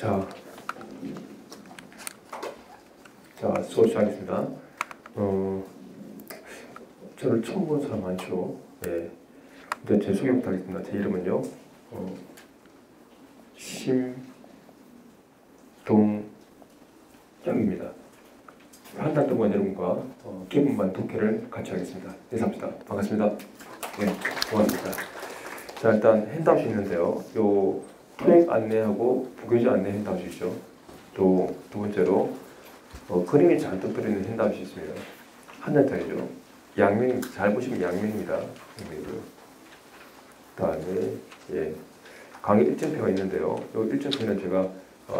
자, 수업 시작하겠습니다. 저를 처음 본 사람 많죠? 네. 근데 제 소개부터 하겠습니다. 제 이름은요, 심동영입니다. 한 달 동안 여러분과 기본반 독해를 같이 하겠습니다. 인사합시다. 반갑습니다. 네, 고맙습니다. 자, 일단 핸드아웃이 있는데요. 요 토익 안내하고 부교재 안내 핸드아웃이 있죠. 또 두 번째로 그림이 잔뜩 들어있는 핸드아웃이 있습니다. 한 장짜리죠. 양면, 잘 보시면 양면입니다. 양면이고요. 그다음에 강의 일정표가 있는데요. 이 일정표는 제가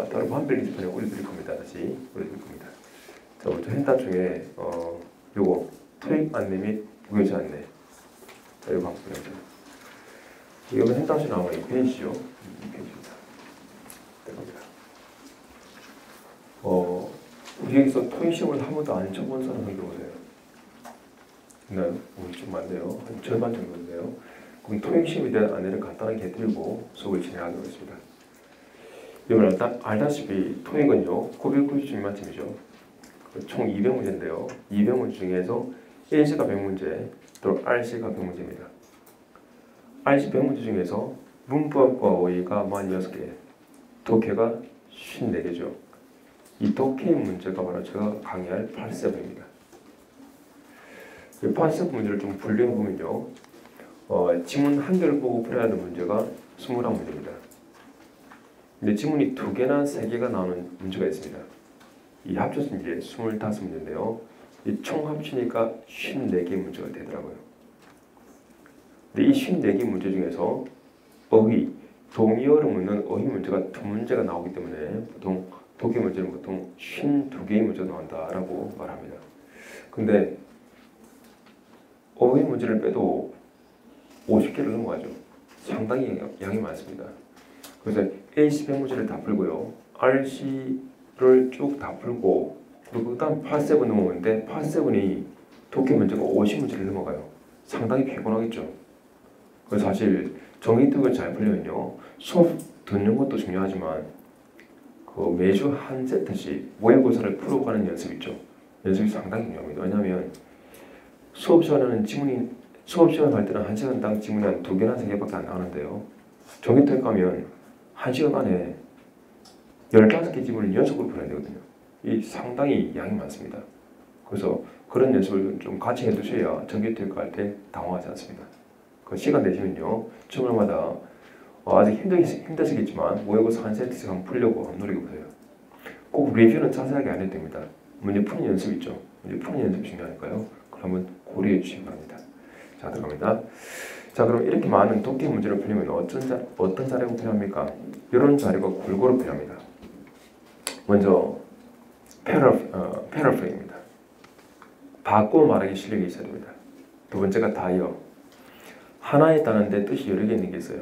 따로 반별 리스트에 올려드릴 겁니다. 다시 올려드릴 겁니다. 자, 먼저 핸드아웃 중에 요거 토익 안내 및 부교재 안내. 자, 이거 한번 보여주세요. 이거는 핸드아웃이 나오는 2페이지죠. 2페이지입니다. 여기서 토익 시험을 한 번도 안 쳐본 사람 여기 오세요. 네, 좀 많네요. 한 절반 정도인데요. 그럼 토익 시험에 대한 안내를 간단하게 해드리고 수업을 진행하도록 하겠습니다. 여러분 알다시피 토익은요 990점 만점이죠. 총 200문제인데요. 200문제 중에서 A시가 100문제, 또 R시가 100문제입니다. R시 100문제 중에서 문법과 어휘가 46개, 독해가 54개죠. 이 독해 문제가 바로 제가 강의할 8세부입니다. 이 8세부 문제를 좀 분류해보면요. 지문 한 개를 보고 풀어야 하는 문제가 21문제입니다. 근데 지문이 2개나 3개가 나오는 문제가 있습니다. 이 합쳐서 이제 25문제인데요. 이 총 합치니까 54개 문제가 되더라고요. 근데 이 54개 문제 중에서 어휘, 동의어를 묻는 어휘 문제가 2문제가 나오기 때문에 보통 독해 문제는 보통 52개의 문제가 나온다라고 말합니다. 근데 어휘 문제를 빼도 50개를 넘어가죠. 상당히 양이 많습니다. 그래서 A시 100문제를 다 풀고요. R시를 쭉 다 풀고 그리고 그 다음 8세븐 넘어오는데 8세븐이 독해 문제가 50문제를 넘어가요. 상당히 피곤하겠죠. 그래서 사실 정기특을 잘 풀려면요. 수업 듣는 것도 중요하지만 매주 한 세트씩 모의고사를 풀어가는 연습 있죠. 연습이 상당히 중요합니다. 왜냐하면 수업 시간할 때는 1시간당 지문이 한 2개나 3개밖에 안 나오는데요. 정기특 가면 1시간 안에 15개 지문을 연속으로 풀어야 되거든요. 이 상당히 양이 많습니다. 그래서 그런 연습을 좀 같이 해두셔야 정기특 할 때 당황하지 않습니다. 그 시간 내시면요. 주말마다 아직 힘드시겠지만 모의고사 한 세트씩 한번 풀려고 한번 노력해보세요. 꼭 리뷰는 자세하게 안 해도 됩니다. 문제 푸는 연습 있죠. 문제 푸는 연습이 중요하니까요. 그걸 한번 고려해 주시기 바랍니다. 자, 들어갑니다. 자, 그럼 이렇게 많은 독해 문제를 풀려면 어떤 자료가 필요합니까? 이런 자료가 골고루 필요합니다. 먼저 패러프레임입니다. 바꿔 말하기 실력이 있어야 됩니다. 두 번째가 다이어. 하나에 따른데 뜻이 여러 개 있는 게 있어요.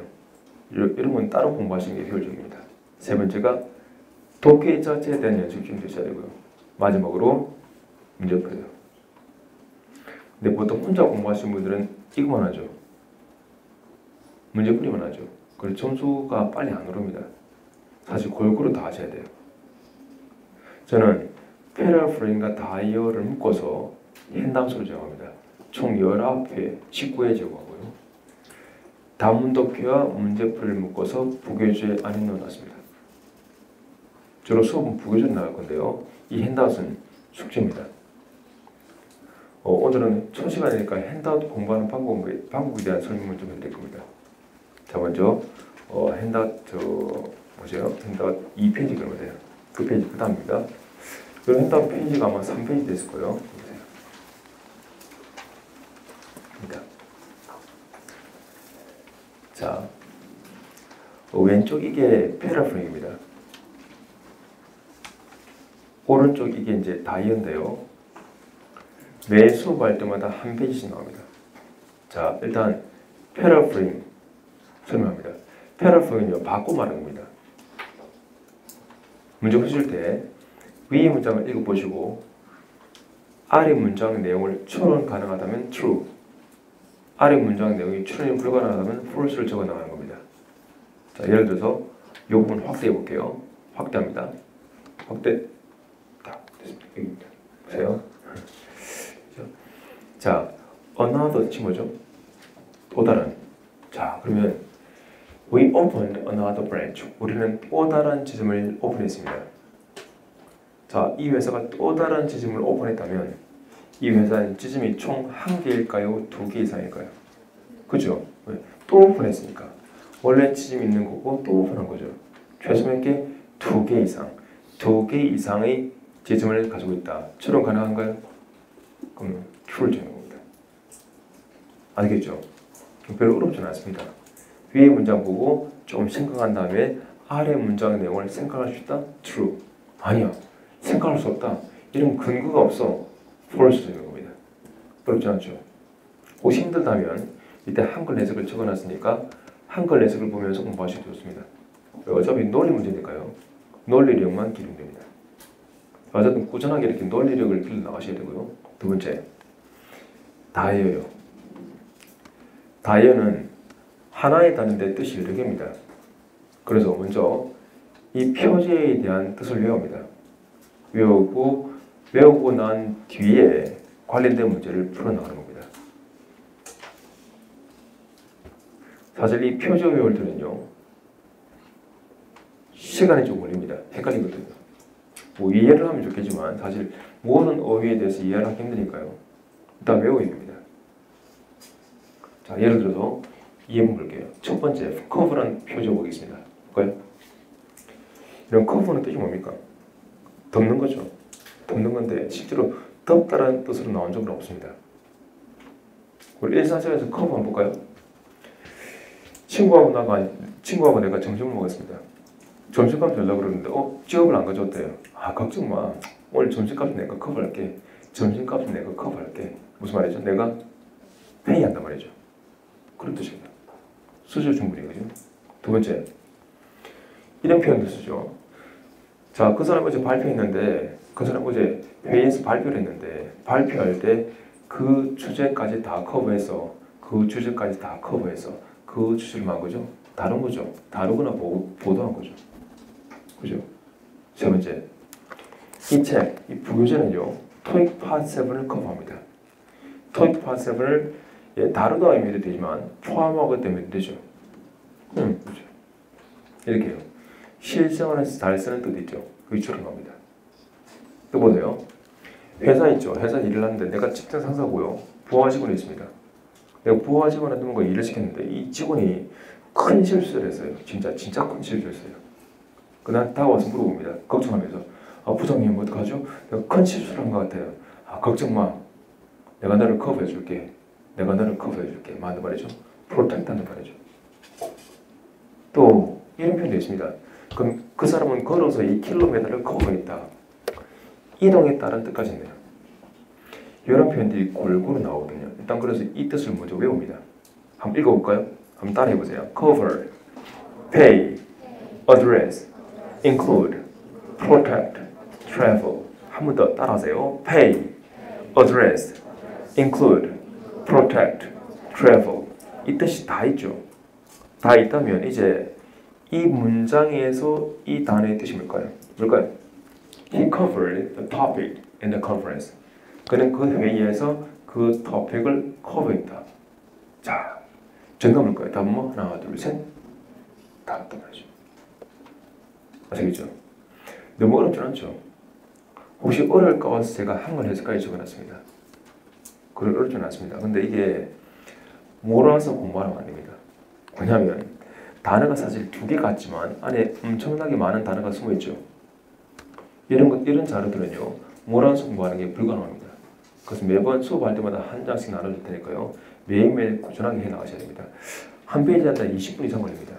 이런 건 따로 공부하시는 게 효율적입니다. 세 번째가 독해 자체에 대한 연습이 좀 되셔야 되고요. 마지막으로 문제풀이요. 근데 보통 혼자 공부하시는 분들은 이거만 하죠. 문제풀이만 하죠. 그래서 점수가 빨리 안 오릅니다. 사실 골고루 다 하셔야 돼요. 저는 패러프레임과 다이어를 묶어서 핸드아웃으로 제공합니다. 총 19회, 19회 제공하고요. 단문독해와 문제풀이를 묶어서 부교재 안에 넣어놨습니다. 주로 수업은 부교재로 나갈 건데요. 이 핸드아웃은 숙제입니다. 오늘은 첫 시간이니까 핸드아웃 공부하는 방법에 대한 설명을 좀 해드릴 겁니다. 자, 먼저 핸드아웃 핸드아웃 2페이지 그러면 돼요. 그 페이지 그 다음입니다. 이 핸드아웃 페이지가 아마 3페이지 됐을 거예요. 보세요. 자, 왼쪽 이게 패러프레임입니다. 오른쪽 이게 이제 다이어인데요. 매 수업할 때마다 한 페이지씩 나옵니다. 자, 일단 패러프레임 설명합니다. 패러프레임은요, 바꿔 말하는 겁니다. 문제 푸실 때 위의 문장을 읽어보시고 아래 문장 내용을 추론 가능하다면 true, 아래 문장 내용이 추론이 불가능하다면 false를 적어 나가는 겁니다. 자, 예를 들어서 이 부분 확대해 볼게요. 확대합니다. 확대. 됐습니다. 여기입니다. 보세요. 자, another 뜻이 뭐죠? 또 다른. 자, 그러면 we opened another branch. 우리는 또 다른 지점을 오픈했습니다. 자, 이 회사가 또 다른 지점을 오픈했다면 이 회사는 지점이 총 한 개일까요? 두 개 이상일까요? 그죠? 왜? 또 오픈했으니까. 원래 지점이 있는 거고 또 오픈한 거죠. 최소 몇 개? 두 개 이상. 두 개 이상의 지점을 가지고 있다. 추론 가능한가요? 그럼 true를 정하는 겁니다. 알겠죠? 별로 어렵지는 않습니다. 위의 문장 보고 좀 생각한 다음에 아래 문장의 내용을 생각할 수 있다? true. 아니야. 생각할 수 없다. 이런 근거가 없어. false 되는 겁니다. 어렵지 않죠? 혹시 힘들다면 이때 한글 해석을 적어놨으니까 한글 해석을 보면서 공부하셔도 좋습니다. 어차피 논리 문제니까요. 논리력만 기록됩니다. 어쨌든 꾸준하게 이렇게 논리력을 길러 나가셔야 되고요. 두 번째, 다이어요. 다이어는 하나의 단어인데 뜻이 여러 개입니다. 그래서 먼저 이 표제에 대한 뜻을 외웁니다. 외우고 난 뒤에 관련된 문제를 풀어나가는 겁니다. 사실 이 표제 외울 때는요, 시간이 좀 걸립니다. 헷갈리거든요. 뭐 이해를 하면 좋겠지만 사실 모든 어휘에 대해서 이해를 하기 힘드니까요. 일단 외워야 됩니다. 자, 예를 들어서 이해문 볼게요. 첫 번째, 커브라는 표제 보겠습니다. 볼까요? 이런 커브는 뜻이 뭡니까? 덮는 거죠. 덮는 건데 실제로 덮다라는 뜻으로 나온 적은 없습니다. 우리 일상생활에서 커브 한번 볼까요? 친구하고 내가 점심을 먹었습니다. 점심값 주려고 그러는데 지갑을 안 가져왔대요. 아, 걱정 마. 오늘 점심값은 내가 커버할게. 점심값은 내가 커버할게. 무슨 말이죠? 내가 페이한단 말이죠. 그런 뜻입니다. 쓰죠, 충분히. 그죠? 두 번째, 이런 표현도 쓰죠. 자, 그 사람 어제 발표했는데 그 사람 어제 회의에서 발표를 했는데 발표할 때 그 주제까지 다 커버해서 그 주제까지 다 커버해서 그 주제를 만 거죠? 다른 거죠. 다루거나 보도한 거죠. 그죠? 세 번째, 이 책, 이 부교재는요, 토익 파트 7을 커버합니다. 토익 파트 7을 다루다 의미도 되지만 포함하고 때문에 되죠. 그죠? 이렇게요. 실생활에서 잘 쓰는 뜻 있죠. 그게 추론합니다. 또 보세요. 회사 있죠. 회사 일을 하는데 내가 직장 상사고요. 부하 직원이 있습니다. 내가 부하 직원한테 뭔가 일을 시켰는데 이 직원이 큰 실수를 했어요. 진짜 큰 실수를 했어요. 그날 다가와서 물어봅니다. 걱정하면서 부장님 어떡하죠? 내가 큰 실수를 한 것 같아요. 걱정 마. 내가 너를 커버해 줄게. 맞는 말이죠. 프로텍트하는 말이죠. 또 이런 표현도 있습니다. 그럼 그 사람은 걸어서 2km를 커버했다. 이동했다는 뜻까지 있네요. 이런 표현들이 골고루 나오거든요. 일단 그래서 이 뜻을 먼저 외웁니다. 한번 읽어볼까요? 한번 따라해보세요. cover, pay, address, include, protect, travel. 한 번 더 따라하세요. pay, address, include, protect, travel. 이 뜻이 다 있죠. 다 있다면 이제 이 문장에서 이 단어의 뜻이 뭘까요? He covered the topic in the conference. 그는 그 회의에서 그 토픽을 커버했다. 자, 정답 뭘까요? 답은 뭐? 하나, 둘, 셋. 다 왔단 말이죠. 아시겠죠? 너무 어렵진 않죠? 혹시 어려울까 봐서 제가 한글 해석까지 적어놨습니다. 그걸 어렵진 않습니다. 근데 이게 몰아서 공부하면 안 됩니다. 왜냐하면 단어가 사실 두 개 같지만 안에 엄청나게 많은 단어가 숨어있죠. 이런 자료들은요, 몰아서 공부하는 게 불가능합니다. 그래서 매번 수업할 때마다 한 장씩 나눠줄 테니까요, 매일매일 꾸준하게 해나가셔야 됩니다. 한 페이지 한 달 20분 이상 걸립니다.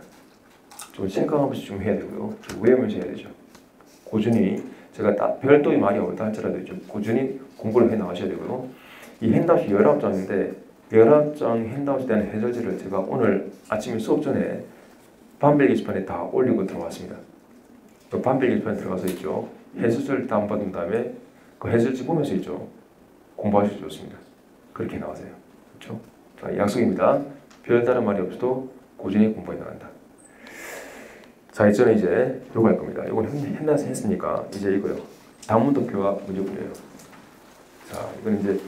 좀 생각하면서 좀 해야 되고요, 좀 외우면서 해야 되죠. 꾸준히 제가 별도의 말이 없다 할지라도 좀 꾸준히 공부를 해나가셔야 되고요. 이 핸드아웃이 19장인데 19장 핸드아웃에 대한 해설지를 제가 오늘 아침에 수업 전에 반벨 게시판에 다 올리고 들어왔습니다. 또 반벨 게시판에 들어가서 있죠. 해설지를 다운받은 다음에 그 해설지 보면서 있죠. 공부하셔도 좋습니다. 그렇게 나가세요. 그렇죠? 자, 약속입니다. 별다른 말이 없어도 꾸준히 공부해 나간다. 자, 이제는 이제 요거 할 겁니다. 요건 했으니까 이제 이거요. 다문도표와 문제풀이에요. 자, 이건 이제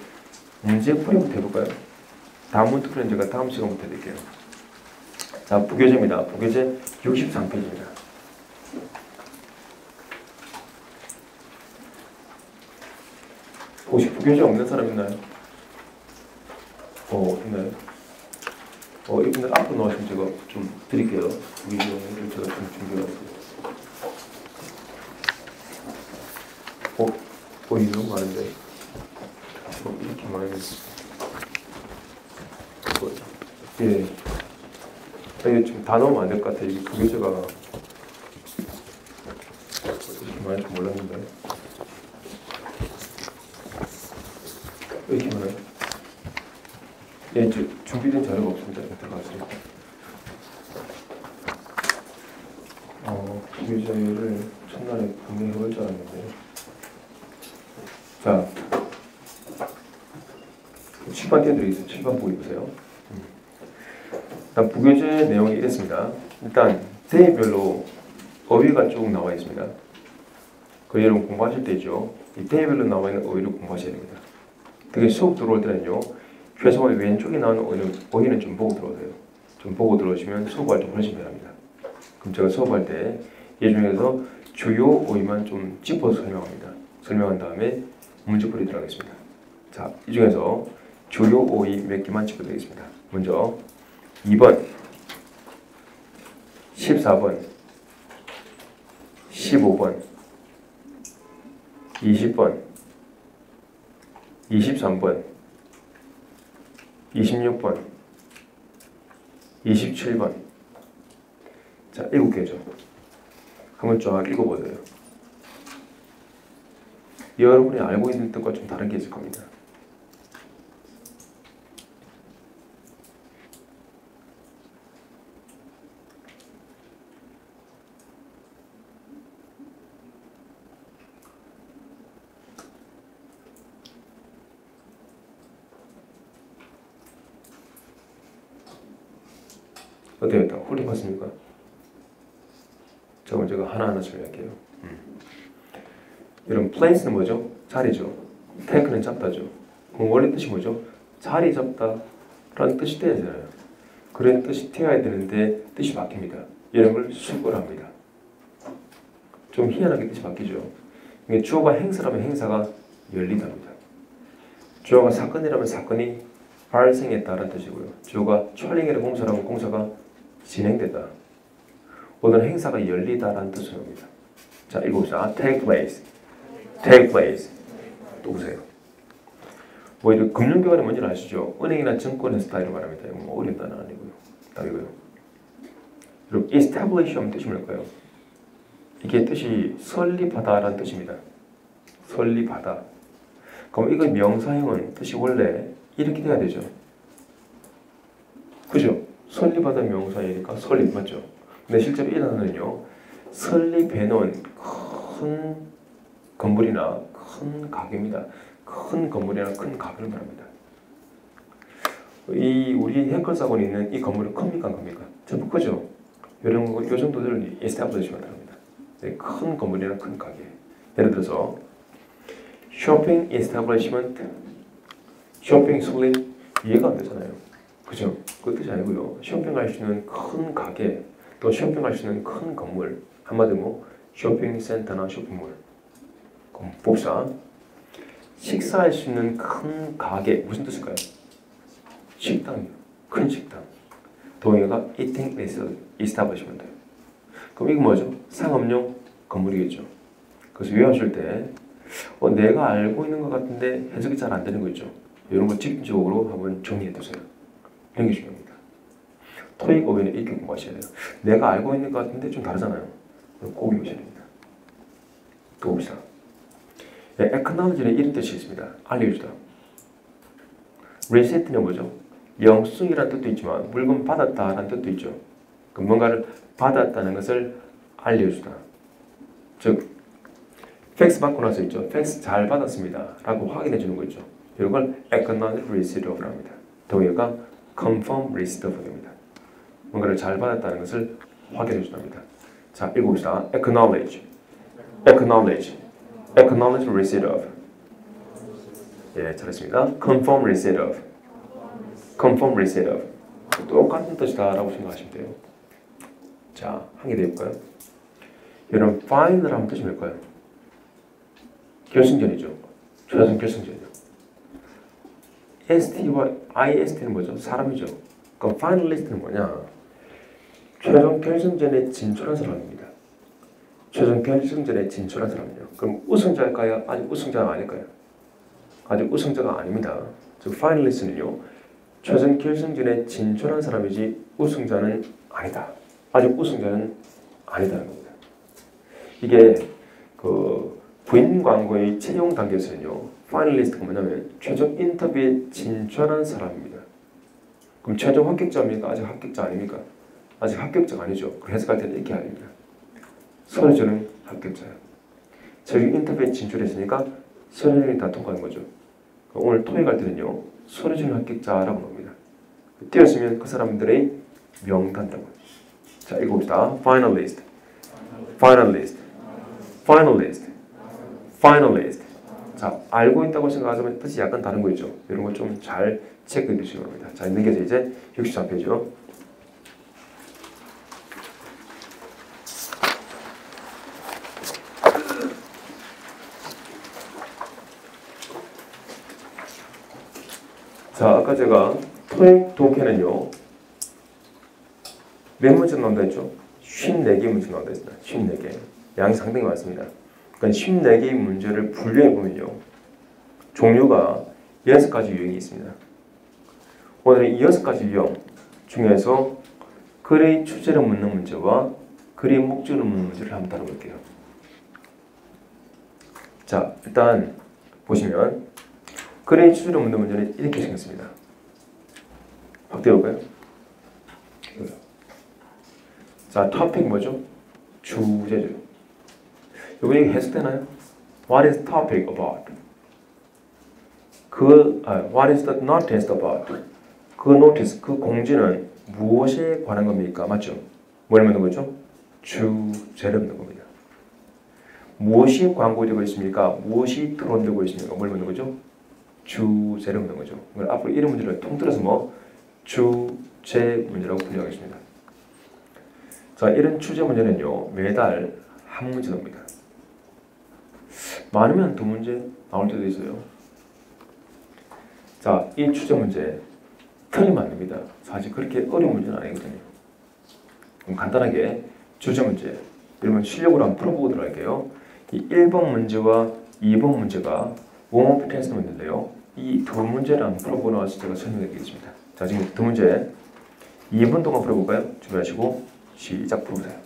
문제풀이부터 해볼까요? 다문도표는 제가 다음 시간부터 해드릴게요. 자, 부교재입니다. 부교재 63페이지입니다. 혹시 부교재 없는 사람 있나요? 있나요? 이분들 앞으로 나오시면 제가 좀 드릴게요. 부교재를 제가 좀 준비해왔어요. 이 너무 많은데. 이렇게 많은데. 예. 이게 지금 다 넣으면 안 될 것 같아요. 이게 부교재가 이렇게 많을 줄 몰랐는데. 왜 이렇게 많아요? 예, 이제 준비된 자료가 없습니다. 들어가세요. 부교재를 첫날에 분명히 해볼 줄 알았는데. 자, 7번 띄워드리겠습니다. 7번 보고 보세요. 일단 부교재 내용이 이랬습니다. 일단 대별로 어휘가 쭉 나와 있습니다. 그 여러분 공부하실 때 있죠. 이 대별로 나와 있는 어휘를 공부하셔야 됩니다. 특히 수업 들어올 때는요. 최소한 왼쪽에 나오는 어휘는 좀 보고 들어오세요. 좀 보고 들어오시면 수업할 때 훨씬 편합니다. 그럼 제가 수업할 때 이 중에서 주요 어휘만 좀 짚어서 설명합니다. 설명한 다음에 문제풀이 들어가겠습니다. 자, 이 중에서 주요 어휘 몇 개만 짚어드리겠습니다. 먼저 2번, 14번, 15번, 20번, 23번, 26번, 27번. 자, 7개죠. 한번 쫙 읽어보세요. 여러분이 알고 있는 뜻과 좀 다른 게 있을 겁니다. 어때요? 다 홀리 봤습니까? 저건 제가 하나하나 설명할게요. 여러분, place는 뭐죠? 자리죠. take는 잡다죠. 그럼 원래 뜻이 뭐죠? 자리 잡다라는 뜻이 돼야 되잖아요. 그런 뜻이 되어야 되는데 뜻이 바뀝니다. 이런 걸 수거를 합니다. 좀 희한하게 뜻이 바뀌죠. 이게 주어가 행사라면 행사가 열리답니다. 주어가 사건이라면 사건이 발생했다는 뜻이고요. 주어가 촬영이라는 공사라면 공사가 진행되다. 오늘 행사가 열리다라는 뜻을 합니다. 자, 읽어봅시다. take place. take place. 또 보세요. 뭐 이런 금융기관이 뭔지는 아시죠? 은행이나 증권의 스타일을 말합니다. 이거 뭐 어려운 단어는 아니고요. 다음이고요. 그리고 establish 하면 뜻이 뭘까요? 이게 뜻이 설립하다라는 뜻입니다. 설립하다. 그럼 이거 명사형은 뜻이 원래 이렇게 돼야 되죠. 그죠? 설립하다 명사이니까 설립 맞죠? 근데 실제로 이 단어는요, 설립해 놓은 큰 건물이나 큰 가게입니다. 큰 건물이나 큰 가게를 말합니다. 우리 해커사건에 있는 이 건물은 큽니까? 안 큽니까? 전부 크죠? 이런 거, 요 정도들을 establishment 합니다. 큰 건물이나 큰 가게. 예를 들어서 쇼핑 establishment, 쇼핑 설립 이해가 안 되잖아요. 그죠? 그 뜻이 아니고요. 쇼핑할 수 있는 큰 가게, 또 쇼핑할 수 있는 큰 건물, 한마디로 뭐 쇼핑센터나 쇼핑몰. 그럼 봅시다. 식사할 수 있는 큰 가게 무슨 뜻일까요? 식당이요. 큰 식당. 동의어가 eating establishment. 그럼 이거 뭐죠? 상업용 건물이겠죠. 그래서 외우실 때 내가 알고 있는 것 같은데 해석이 잘 안 되는 거 있죠. 이런 거 집중적으로 한번 정리해 두세요. 이런 게 중요합니다. 토익 어휘는 이렇게 공부하셔야 돼요. 내가 알고 있는 것 같은데 좀 다르잖아요. 꼭 외우셔야 됩니다. 또 봅시다. acknowledge는 이런 뜻이 있습니다. 알려주다. reset는 뭐죠? 영수증이라는 뜻도 있지만 물건 받았다라는 뜻도 있죠. 그 뭔가를 받았다는 것을 알려주다. 즉 팩스 받고 나서 있죠. 팩스 잘 받았습니다 라고 확인해 주는 거 있죠. 이런 걸 acknowledge receipt of라고 합니다. 동의어가 confirm receipt of입니다. 뭔가를 잘 받았다는 것을 확인해 준답니다. 자, 읽어봅시다. acknowledge, acknowledge, acknowledge receipt of. 예, 잘했습니다. confirm receipt of, confirm receipt of. 똑같은 뜻이다라고 생각하시면 돼요. 자, 한 개 더 해볼까요? 여러분, final 하면 뜻이 뭘까요? 결승전이죠. 최종 결승전이죠. ST와 IST는 뭐죠? 사람이죠. 그럼 finalist는 뭐냐? 최종 결승전에 진출한 사람입니다. 최종 결승전에 진출한 사람이요. 그럼 우승자일까요? 아직 우승자가 아닐까요? 아직 우승자가 아닙니다. 즉 finalist는요. 최종 결승전에 진출한 사람이지 우승자는 아니다. 아직 우승자는 아니다는 겁니다. 이게 그 부인 광고의 채용 단계에서는요. 파이널리스트가 뭐냐면 최종 인터뷰에 진출한 사람입니다. 그럼 최종 합격자입니까? 아직 합격자 아닙니까? 아직 합격자가 아니죠. 그 해석할 때는 이렇게 해야 됩니다. 서류전은 합격자예요. 최종 인터뷰에 진출했으니까 서류전이 다 통과한 거죠. 오늘 토익 할 때는요. 서류전 합격자라고 합니다. 띄었으면 그 사람들의 명단이라고. 자, 읽어봅시다. finalist, finalist, finalist, finalist. 자, 알고 있다고 생각하시면 뜻이 약간 다른 거 있죠. 이런 거 좀 잘 체크해 주시기 바랍니다. 자, 있는 게 이제 64페이지요. 자, 아까 제가 토익 독해는요. 몇 문제 나온다 했죠? 54개 문제 나온다 했습니다. 54개. 양이 상당히 많습니다. 그러니까 54개의 문제를 분류해 보면요. 종류가 6가지 유형이 있습니다. 오늘은 이 6가지 유형 중에서 글의 주제를 묻는 문제와 글의 목적을 묻는 문제를 한번 다뤄볼게요. 자, 일단 보시면 글의 주제를 묻는 문제는 이렇게 생겼습니다. 확대해볼까요? 자, topic 뭐죠? 주제죠. 여기 해석되나요? What is topic about? What is the notice about? 그 notice, 그 공지는 무엇에 관한 겁니까? 맞죠? 뭘 묻는 거죠? 주제를 묻는 겁니다. 무엇이 광고되고 있습니까? 무엇이 토론되고 있습니까? 뭘 묻는 거죠? 주제를 묻는 거죠. 그걸 앞으로 이런 문제를 통틀어서 뭐 주제 문제라고 분류하겠습니다. 자, 이런 주제 문제는요. 매달 한 문제 나옵니다. 많으면 2문제 나올 때도 있어요. 자, 이 주제 문제 틀리면 안 됩니다. 사실 그렇게 어려운 문제는 아니거든요. 그럼 간단하게 주제 문제 이러면 실력으로 한번 풀어보도록 할게요. 이 1번 문제와 2번 문제가 웜업 테스트 문제인데요. 이 2문제를 한번 풀어보고 나서 제가 설명해 드리겠습니다. 자, 지금 2문제 2분 동안 풀어볼까요? 준비하시고 시작 풀어보세요.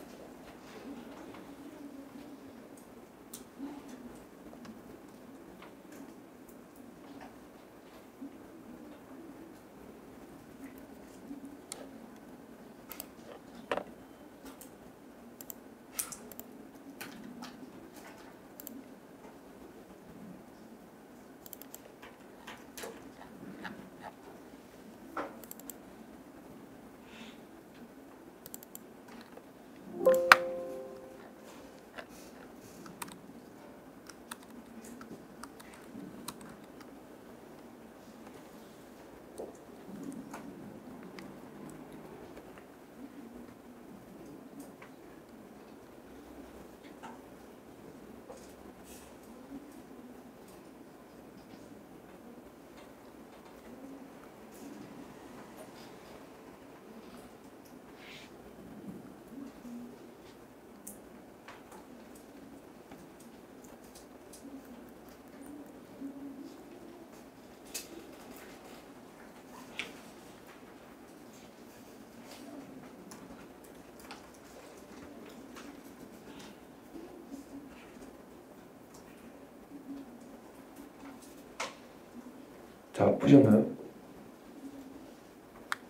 자, 푸셨나요?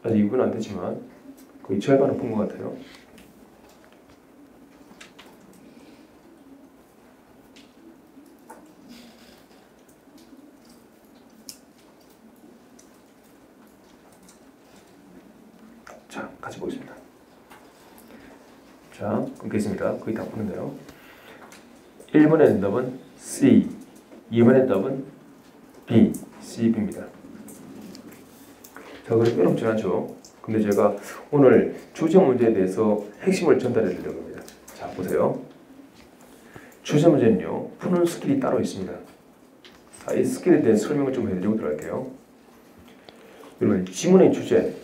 아직 2분 안 되지만 거의 절반은 푼 것 같아요. 자, 같이 보겠습니다. 자, 끊겠습니다. 거의 다 푸는데요. 1번의 답은 C, 2번의 답은 B, C, B입니다. 자, 그럼 어렵지 않죠? 근데 제가 오늘 주제 문제에 대해서 핵심을 전달해 드리려고 합니다. 자, 보세요. 주제 문제는요, 푸는 스킬이 따로 있습니다. 자, 이 스킬에 대해 설명을 좀 해드리고 들어갈게요. 여러분, 지문의 주제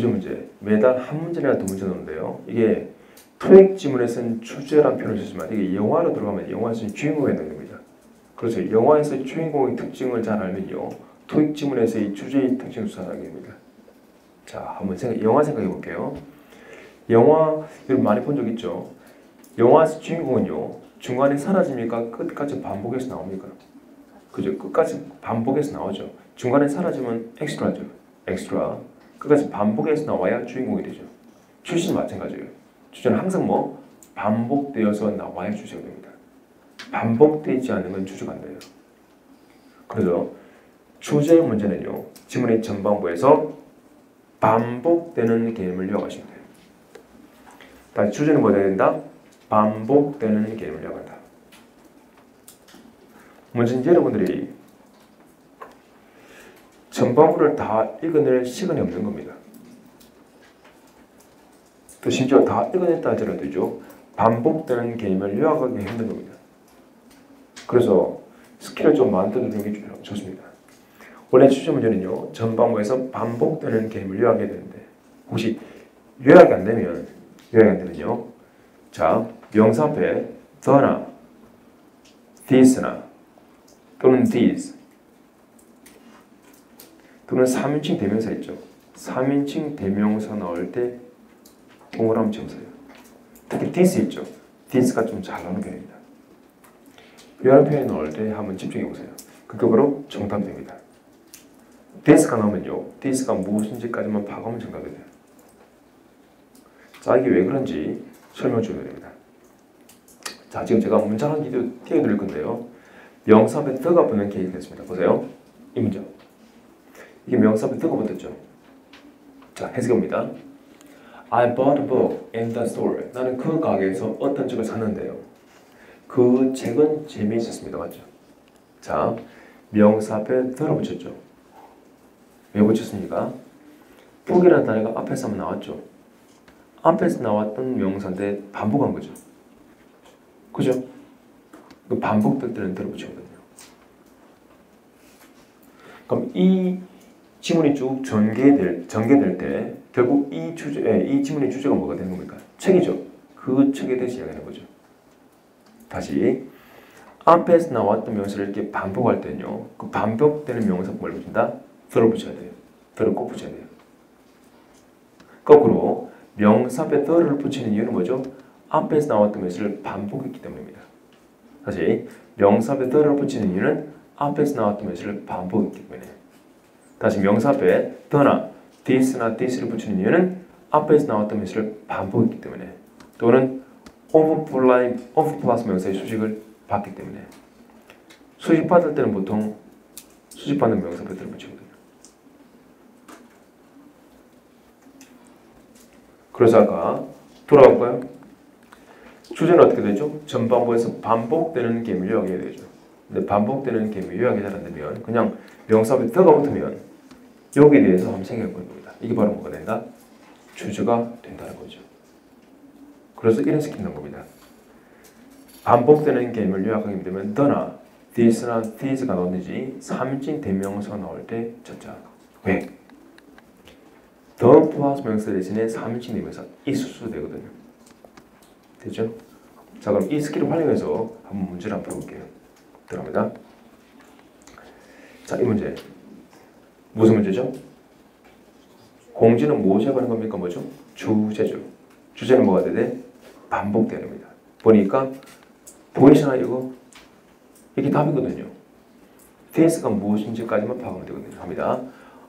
문제, 매달 한 문제나 두 문제 나오는데요. 이게 토익 지문에서는 주제라는 표현을 쓰지만 이게 영화로 들어가면 영화에서는 주인공이 되는 겁니다. 그래서 영화에서의 주인공의 특징을 잘 알면요, 토익 지문에서의 주제의 특징을 잘 알게 됩니다. 자, 한번 영화 생각해 볼게요. 영화 여러분 많이 본 적 있죠? 영화에서 주인공은요, 중간에 사라집니까? 끝까지 반복해서 나옵니까? 그죠? 끝까지 반복해서 나오죠. 중간에 사라지면 엑스트라죠. 엑스트라. 끝까지 반복해서 나와야 주인공이 되죠. 주제는 마찬가지예요. 주제는 항상 뭐? 반복되어서 나와야 주제가 됩니다. 반복되지 않으면 주제가 안 돼요. 그래서 주제 문제는요, 지문의 전반부에서 반복되는 개념을 이용하시면 돼요. 다시 주제는 뭐 돼야 된다? 반복되는 개념을 이용한다. 문제는 여러분들이 전반부를 다 읽어낼 시간이 없는 겁니다. 또 심지어 다 읽어냈다 하더라도요, 반복되는 개념을 요약하기 힘든 겁니다. 그래서 스킬을 좀 만들어두는 게 좋습니다. 원래 주제 문제는요, 전반부에서 반복되는 개념을 요약해야 되는데 혹시 요약이 안 되면요, 자, 명사 앞에 the나 this나 또는 these 또는 3인칭 대명사 있죠. 3인칭 대명사 나올 때 동그라미 쳐보세요. 특히 this 있죠. this가 좀 잘 나오는 편입니다. 이런 표현 나올 때 한번 집중해 보세요. 그게 바로 정답이 됩니다. this가 나오면요, this가 무엇인지까지만 파악하면 정답이 돼요. 자, 이게 왜 그런지 설명 좀 드립니다. 자, 지금 제가 문장 한 개 띄워드릴 건데요. 명사 앞에 the가 붙는 케이스가 있습니다. 보세요. 이 문장. 이게 명사 앞에 the가 붙었죠. 자, 해석입니다. I bought a book in the store. 나는 그 가게에서 어떤 책을 샀는데요. 그 책은 재미있었습니다. 맞죠? 자, 명사 앞에 the를 붙였죠. 왜 붙였습니까? book이라는 단어가 앞에서 한번 나왔죠. 앞에서 나왔던 명사인데 반복한 거죠. 그죠? 그 반복될 때는 the를 붙이거든요. 그럼 이 지문이 쭉 전개될 때 결국 이 지문의 주제가 뭐가 되는 겁니까? 책이죠. 그 책에 대해서 이야기하는 거죠. 다시 앞에서 나왔던 명사를 이렇게 반복할 때는요, 그 반복되는 명사 뭘 붙인다? the를 붙여야 돼요. the를 꼭 붙여야 돼요. 거꾸로 명사 앞에 the를 붙이는 이유는 뭐죠? 앞에서 나왔던 명사를 반복했기 때문입니다. 다시 명사 앞에 the를 붙이는 이유는 앞에서 나왔던 명사를 반복했기 때문에. 다시 명사 앞에 the나 this나 this를 붙이는 이유는 앞에서 나왔던 명사를 반복했기 때문에, 또는 of plus 명사의 수식을 받기 때문에. 수식 받을 때는 보통 수식 받는 명사 앞에 the를 붙이거든요. 그래서 아까 돌아가 볼까요? 주제는 어떻게 되죠? 전반부에서 반복되는 개념을 요약해야 되죠. 근데 반복되는 개념을 요약이 잘 안 되면 그냥 명사 앞에 the가 붙으면 여기에 대해서 한번 생각해 보는 겁니다. 이게 바로 뭐가 된다? 주제가 된다는 거죠. 그래서 이런 스킬이 나온 겁니다. 반복되는 개념을 요약하게 되면 the나 this나 this가 나오든지 3인칭 대명사가 나올 때 찾자. 왜? the 플러스 명사 대신에 3인칭 대명사 있을 수도 되거든요. 됐죠? 자, 그럼 이 스킬을 활용해서 한번 문제를 한번 풀어볼게요. 들어갑니다. 자, 이 문제 무슨 문제죠? 공지는 무엇에 관한 겁니까? 뭐죠? 주제죠. 주제는 뭐가 돼야 돼? 반복돼야 됩니다. 보니까 보이시나요? 이거? 이게 답이거든요. this가 무엇인지까지만 파악하면 되거든요. 합니다.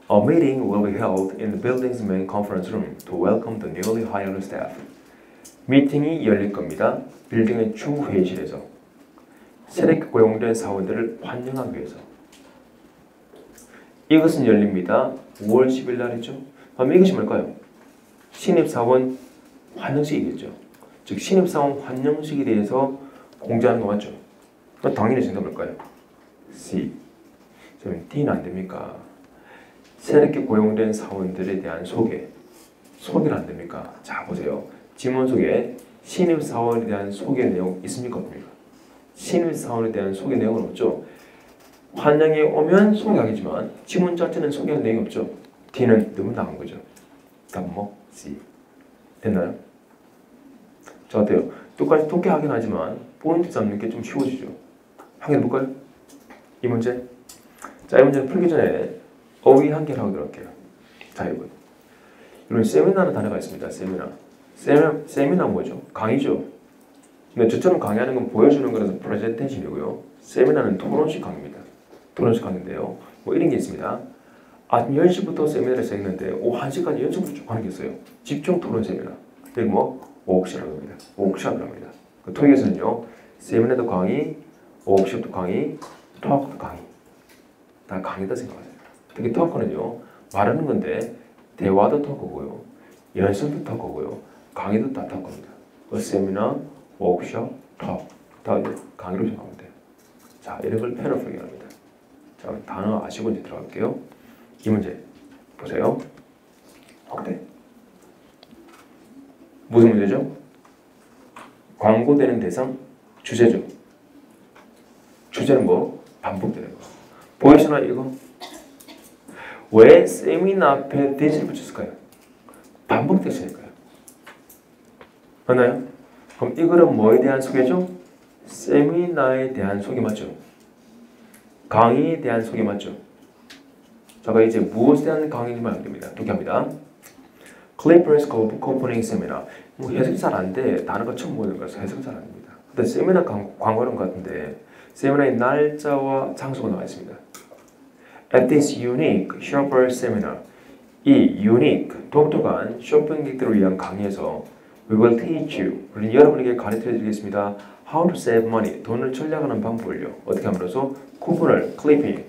A meeting will be held in the building's main conference room to welcome the newly hired staff. 미팅이 열릴 겁니다. 빌딩의 주 회의실에서 새롭게 고용된 사원들을 환영하기 위해서. 이것은 열립니다. 5월 10일 날이죠. 그럼 이것이 뭘까요? 신입사원 환영식이겠죠. 즉 신입사원 환영식에 대해서 공지하는 거 맞죠? 그럼 당연히 정답 뭘까요? C. 그러면 D는 안 됩니까? 새롭게 고용된 사원들에 대한 소개는 안 됩니까? 자 보세요. 지문 속에 신입사원에 대한 소개 내용 있습니까? 없습니까? 신입사원에 대한 소개 내용은 없죠. 환영에 오면 소개하겠지만 지문 자체는 소개할 내용이 없죠. D는 너무 나은 거죠. 답은 뭐? C. 됐나요? 자 어때요? 똑같이 독해하긴 하지만 포인트 잡는 게 좀 쉬워지죠. 확인해볼까요? 이 문제. 자, 이 문제는 풀기 전에 어휘 한 개를 하고 들어갈게요. 자, 이런 세미나라는 단어가 있습니다. 세미나 뭐죠? 강의죠. 근데 저처럼 강의하는 건 보여주는 거라서 프레젠테이션이고요. 세미나는 토론식 강의입니다. 토론식 강의인데요. 뭐 이런 게 있습니다. 아침 10시부터 세미나를 시작했는데 오후 1시까지 연속으로 쭉 하는 게 있어요. 집중 토론 세미나. 그리고 뭐 워크숍이라고 합니다. 워크숍이라고 합니다. 그 토익에서는요. 세미나도 강의, 워크숍도 강의, 토크도 강의. 다 강의다 생각하세요. 특히 토크는요. 말하는 건데 대화도 토크고요. 연습도 토크고요. 강의도 다 토크입니다. 그 세미나, 워크숍, 토크 다 강의로 생각하면 돼요. 자, 이런 걸 패러프리징 합니다. 자, 단어 아시고 이제 들어갈게요. 이 문제 보세요. 어때? 무슨 문제죠? 광고되는 대상, 주제죠. 주제는 뭐? 반복되는 거. 보이시나요 이거? 왜 세미나 앞에 대시를 붙였을까요? 반복됐으니까요. 맞나요? 그럼 이거는 뭐에 대한 소개죠? 세미나에 대한 소개 맞죠? 강의에 대한 소개 맞죠? 제가 이제 무엇에 대한 강의인지만 알려드립니다. 이렇게 합니다. Clippers Book Opening Seminar. 뭐 해석이 잘 안 돼. 단어가 처음 보는 거라서 해석이 잘 안 됩니다. 근데 세미나 광고는 같은데 세미나의 날짜와 장소가 나와 있습니다. At this unique shopper seminar, 이 unique, 독특한 쇼핑객들을 위한 강의에서 we will teach you, 우리는 여러분에게 가르쳐드리겠습니다. How to save money, 돈을 절약하는 방법을요. 어떻게 함으로써 쿠폰을 클리핑,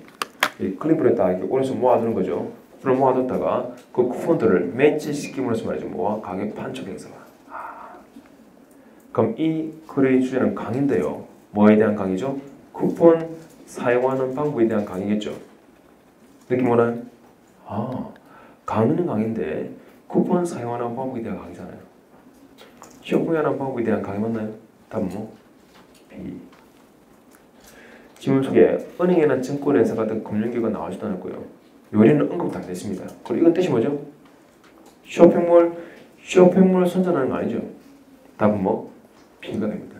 이 클립으로 딱 이렇게 오른손 모아두는 거죠. 쿠폰을 모아뒀다가 그 쿠폰들을 매치시킴으로써 말이죠. 뭐와 가격 판촉 행사가. 그럼 이 글의 주제는 강의인데요. 뭐에 대한 강의죠? 쿠폰 사용하는 방법에 대한 강의겠죠. 느낌 오나요? 강의는 강의인데 쿠폰 사용하는 방법에 대한 강의잖아요. 쇼핑하는 방법에 대한 강의 맞나요? 답은 뭐? B. 지문 속에 은행이나 증권회사 같은 금융기관 나오지도 않았고요. 요리는 언급도 안 됐습니다. 그리고 이건 뜻이 뭐죠? 쇼핑몰 선전하는 거 아니죠? 답은 뭐? B가 됩니다.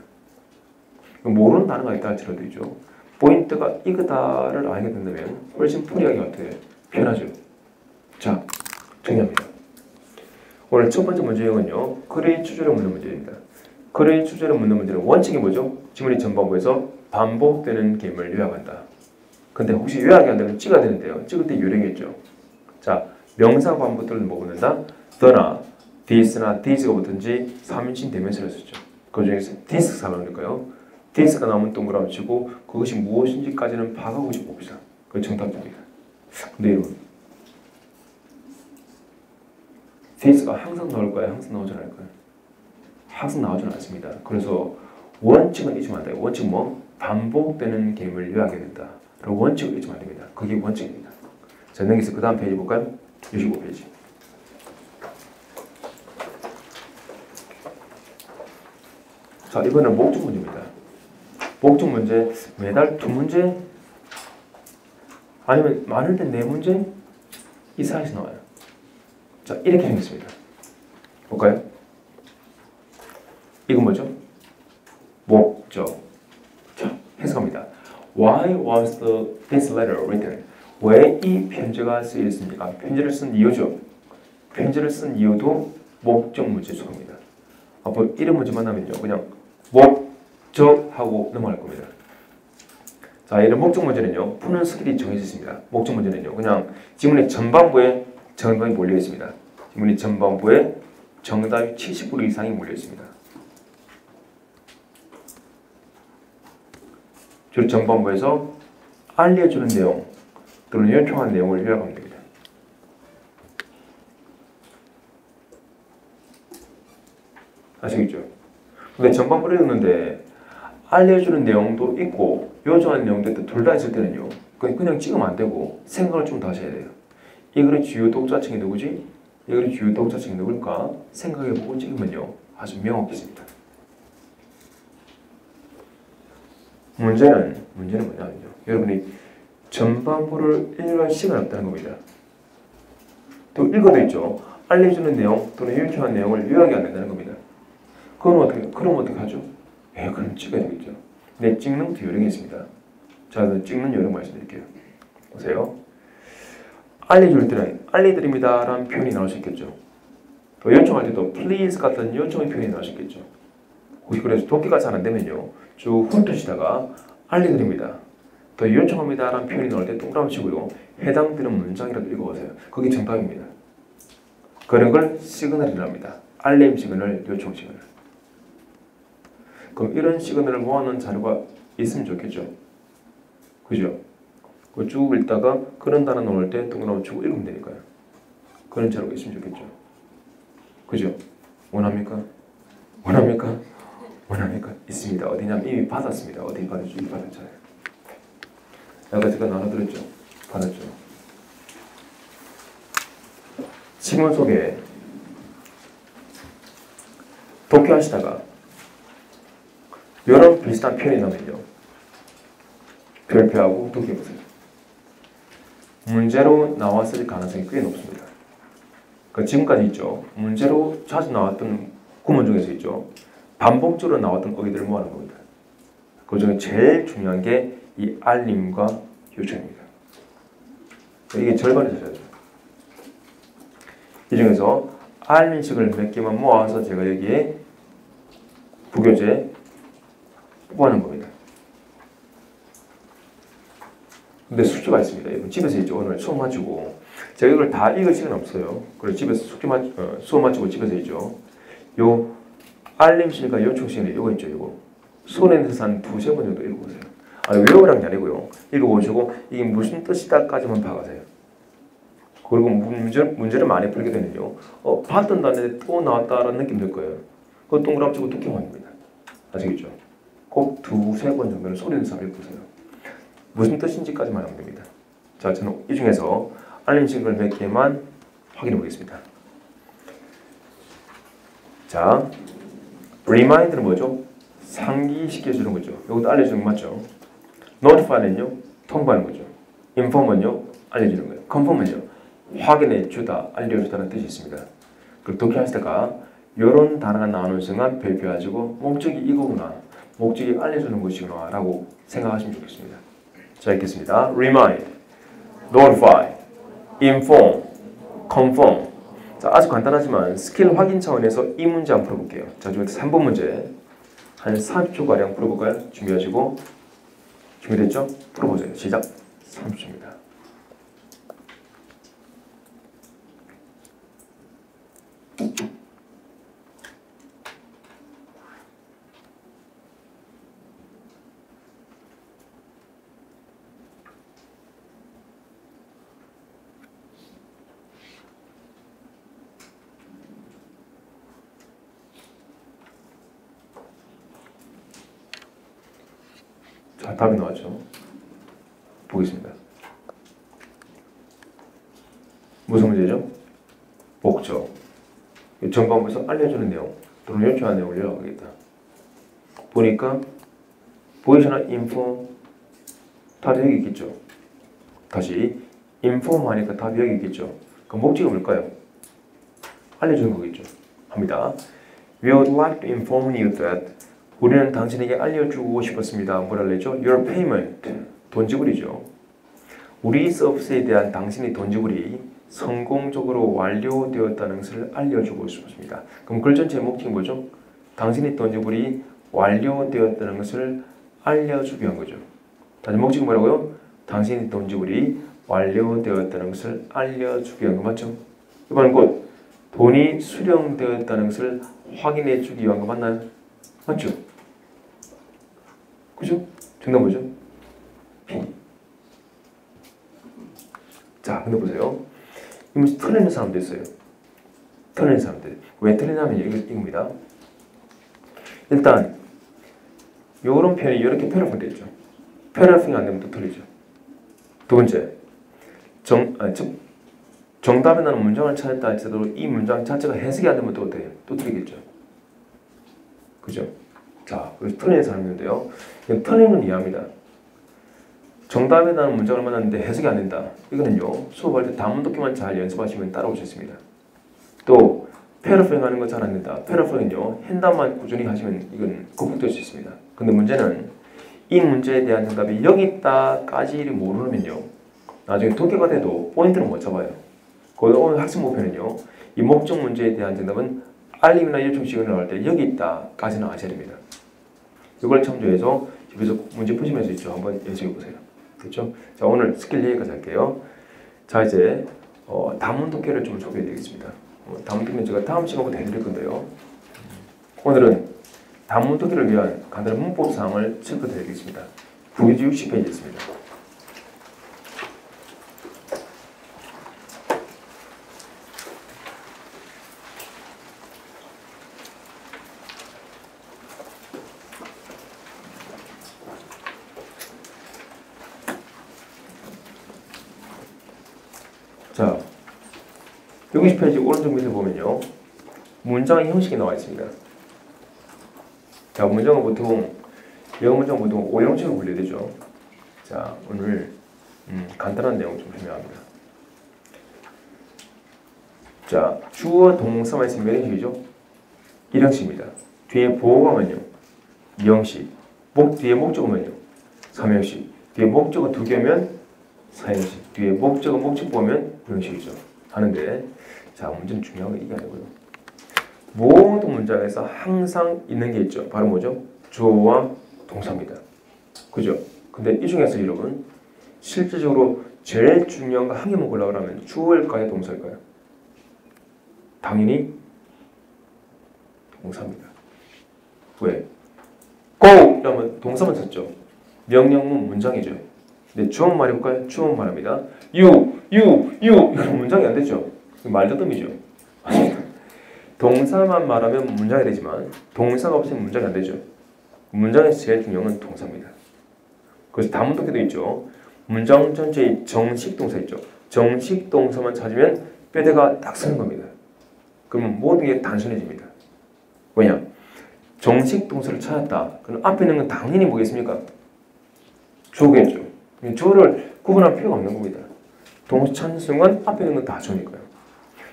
모르는 단어가 있다 할지라도죠. 포인트가 이거다를 알게 된다면 훨씬 풀이하기 어떻게 편하죠. 자, 정리합니다. 오늘 첫 번째 문제는요. 글의 주제를 묻는 문제입니다. 글의 주제를 묻는 문제는 원칙이 뭐죠? 지문이 전반부에서 반복되는 게임을 요약한다. 근데 혹시 요약이 안 되면 찍어야 되는데요. 찍을 때 요령이겠죠. 자, 명사 반복들을 뭐 붙는다? the나 this나 these가 붙든지 3인칭 대명사를 쓰죠. 그 중에서 this 사용할까요? this가 나오면 동그라미 치고 그것이 무엇인지까지는 파악하고 봅시다. 그게 정답입니다. 근데 여러분 this가 항상 나올까요? 항상 나오지 않을까요? 항상 나오지 않습니다. 그래서 원칙은 잊으면 안 돼요. 원칙 뭐? 반복되는 게임을 요약해야 된다. 그리고 원칙을 잊으면 안 됩니다. 그게 원칙입니다. 자, 넘겨서 그 다음 페이지 볼까요? 65페이지. 자, 이번엔 목적 문제입니다. 목적 문제 매달 2문제 아니면 많을 때 4문제 이 사이에서 나와요. 자, 이렇게 생겼습니다. 볼까요? 이건 뭐죠? 목적. 자, 해석합니다. Why was this letter written? 왜 이 편지가 쓰였습니까? 편지를 쓴 이유죠. 편지를 쓴 이유도 목적 문제에 속합니다. 앞으로 이런 문제 만나면요. 그냥 목적하고 넘어갈 겁니다. 자, 이런 목적 문제는요. 푸는 스킬이 정해져 있습니다. 목적 문제는요. 그냥 지문의 전반부에 정답이 몰려 있습니다. 지문의 전반부에 정답이 70% 이상이 몰려 있습니다. 주로 전반부에서 알려주는 내용 또는 요청한 내용을 요약하면 됩니다. 아시겠죠? 근데 전반부를 읽는데 알려주는 내용도 있고 요청하는 내용도 있고 둘 다 있을 때는요. 그냥 찍으면 안 되고 생각을 좀 더 하셔야 돼요. 이 글의 주요 독자층이 누구지? 이 글의 주요 독자층이 누굴까? 생각해보고 찍으면요. 아주 명확해집니다. 문제는 뭐냐면요. 여러분이 전반부를 읽을 시간이 없다는 겁니다. 또 읽어도 있죠. 알려주는 내용 또는 요청한 내용을 요약이 안 된다는 겁니다. 그럼 어떻게 하죠? 그럼 찍어야 되겠죠. 네, 찍는 것도 요령이 있습니다. 자, 찍는 요령 말씀드릴게요. 보세요. 알려줄 때는 알려드립니다 라는 표현이 나올 수 있겠죠. 또 요청할 때도 please 같은 요청의 표현이 나올 수 있겠죠. 혹시 그래서 독해가 잘 안 되면요. 쭉 훑으시다가 알려드립니다. 또 요청합니다 라는 표현이 나올 때 동그라미 치고요. 해당되는 문장이라도 읽어보세요. 그게 정답입니다. 그런 걸 시그널이라고 합니다. 알림 시그널, 요청 시그널. 그럼 이런 시그널을 모아놓은 자료가 있으면 좋겠죠. 그죠? 쭉 읽다가 그런 단어 나올 때 동그라미 치고 읽으면 되니까요. 그런 자료가 있으면 좋겠죠. 그죠? 원합니까? 있습니다. 어디냐면 이미 받았습니다. 어디 받았죠? 이미 받았잖아요. 아까 제가 나눠드렸죠? 받았죠. 지문 속에 독해하시다가 이런 비슷한 표현이 나면요. 별표하고 독해보세요. 문제로 나왔을 가능성이 꽤 높습니다. 지금까지 있죠. 문제로 자주 나왔던 구문 중에서 있죠. 반복적으로 나왔던 어휘들을 모아놓은 겁니다. 그 중에 제일 중요한 게 이 알림과 요청입니다. 이게 절반이 되셔야죠. 이 중에서 알림식을 몇 개만 모아서 제가 여기에 부교재 뽑아놓은 겁니다. 근데 숙제가 있습니다. 여러분 집에서 이제 오늘 수업 마치고 제가 이걸 다 읽을 시간 없어요. 그래서 집에서 수업 마치고 집에서 있죠. 요 알림식과 요청식이 이거 있죠. 이거 손에 내서 한 2-3번 정도 읽어보세요. 외우라는 게 아니고요. 읽어보시고 이게 무슨 뜻이다까지만 봐가세요. 그리고 문제를 많이 풀게 되면요. 봤던 단어에 또 나왔다라는 느낌 들 거예요. 그거 동그라미 치고 뚝 하면 됩니다. 아시겠죠? 꼭 2-3번 정도는 소리 내서 읽어보세요. 무슨 뜻인지까지만 하면 됩니다. 자, 저는 이 중에서 알림식을 몇 개만 확인해 보겠습니다. 자, remind는 뭐죠? 상기시켜주는 거죠. 이것도 알려주는 거 맞죠? notify는요? 통보하는 거죠. inform은요? 알려주는 거예요. confirm은요? 확인해 주다, 알려주다는 뜻이 있습니다. 그리고 독해하실 때가 이런 단어가 나오는 순간 별표하시고 목적이 이거구나, 목적이 알려주는 것이구나 라고 생각하시면 좋겠습니다. 자, 읽겠습니다. remind, notify, inform, confirm. 자, 아주 간단하지만 스킬 확인 차원에서 이 문제 한번 풀어볼게요. 자, 지금 3번 문제 한 30초가량 풀어볼까요? 준비하시고. 준비됐죠? 풀어보세요. 시작. 30초입니다. 자, 답이 나왔죠? 보겠습니다. 무슨 문제죠? 목적. 전반부에서 알려주는 내용 또는 요청하는 내용을 요약하겠다. 보니까 보이시나? inform. 답이 여기 있겠죠? 다시 inform 하니까 답이 여기 있겠죠? 그 목적이 뭘까요? 알려주는 거겠죠? 합니다. We would like to inform you that 우리는 당신에게 알려주고 싶었습니다. 뭐라 그랬죠? Your payment, 돈 지불이죠. 우리 서비스에 대한 당신의 돈 지불이 성공적으로 완료되었다는 것을 알려주고 싶었습니다. 그럼 글 전체의 목적이 뭐죠? 당신의 돈 지불이 완료되었다는 것을 알려주기 위한 거죠. 다시 목적이 뭐라고요? 당신의 돈 지불이 완료되었다는 것을 알려주기 위한 거 맞죠? 이번엔 곧 돈이 수령되었다는 것을 확인해 주기 위한 거 맞나요? 맞죠? 그죠? 정답 뭐죠? B. 자, 근데 보세요. 이거 틀리는 사람도 있어요. 틀리는 사람들. 왜 틀리냐면 이겁니다. 일단 요런 표현이 이렇게 패러핑 되죠. 패러핑 안 되면 또 틀리죠. 두 번째, 정답에 나는 문장을 찾았다 할지라도 이 문장 자체가 해석이 안 되면 또 어때요? 또 틀리겠죠. 그죠? 자, 그래서 틀리는 사람인데요. 틀리는 이해합니다. 정답에 나는 문장을 만났는데 해석이 안 된다. 이거는요, 수업할 때 단문 독해만 잘 연습하시면 따라오실 수 있습니다. 또 패러프링 하는 거 잘 안 된다. 패러프링은요, 행단만 꾸준히 하시면 이건克服될 수 있습니다. 근데 문제는 이 문제에 대한 정답이 여기 있다까지를 모르면요, 나중에 독해가 돼도 포인트를 못 잡아요. 거의 오늘 학습 목표는요, 이 목적 문제에 대한 정답은 알림이나 요청 시간을 나올 때 여기 있다까지는 아셔야 됩니다. 이걸 참조해서 집에서 문제 푸시면서 있죠. 한번 연습해 보세요. 그렇죠? 자, 오늘 스킬 여기까지 할게요. 자, 이제 단문 독해를 좀 소개해 드리겠습니다. 단문 독해는 제가 다음 시간부터 해드릴 건데요. 오늘은 단문 독해를 위한 간단한 문법 사항을 체크해 드리겠습니다. 960페이지 있습니다. 자, 60페이지 오른쪽 밑에 보면요, 문장의 형식이 나와 있습니다. 자, 문장은 보통 영어 문장 보통 5형식으로 분류되죠. 자, 오늘 간단한 내용 좀 설명합니다. 자, 주어 동사만 있으면 몇 형식이죠? 1형식입니다. 뒤에 보호가면요, 2형식. 뒤에 목적어면요, 3형식. 뒤에 목적어 2개면 4형식. 뒤에 목적어 목적보면 9형식이죠. 하는데, 자, 문제는 중요한 건 이게 아니고요. 모든 문장에서 항상 있는 게 있죠. 바로 뭐죠? 주어와 동사입니다. 그죠? 근데 이 중에서 여러분, 실질적으로 제일 중요한 거 한 개만 골라고 하면 주어일까요? 동사일까요? 당연히 동사입니다. 왜? go! 이러면 동사만 썼죠. 명령문 문장이죠. 근데 주어만 말해볼까요? 주어만 말합니다. you 이건 문장이 안 되죠. 말다툼이죠. 동사만 말하면 문장이 되지만 동사가 없으면 문장이 안 되죠. 문장에서 제일 중요한 건 동사입니다. 그래서 단문 독해도 있죠. 문장 전체의 정식 동사 있죠. 정식 동사만 찾으면 뼈대가 딱 서는 겁니다. 그러면 모든 게 단순해집니다. 왜냐? 정식 동사를 찾았다. 그럼 앞에 있는 건 당연히 뭐겠습니까? 주어겠죠. 주어를 구분할 필요가 없는 겁니다. 동사 찾는 순간 앞에 있는 건 다 주어니까요.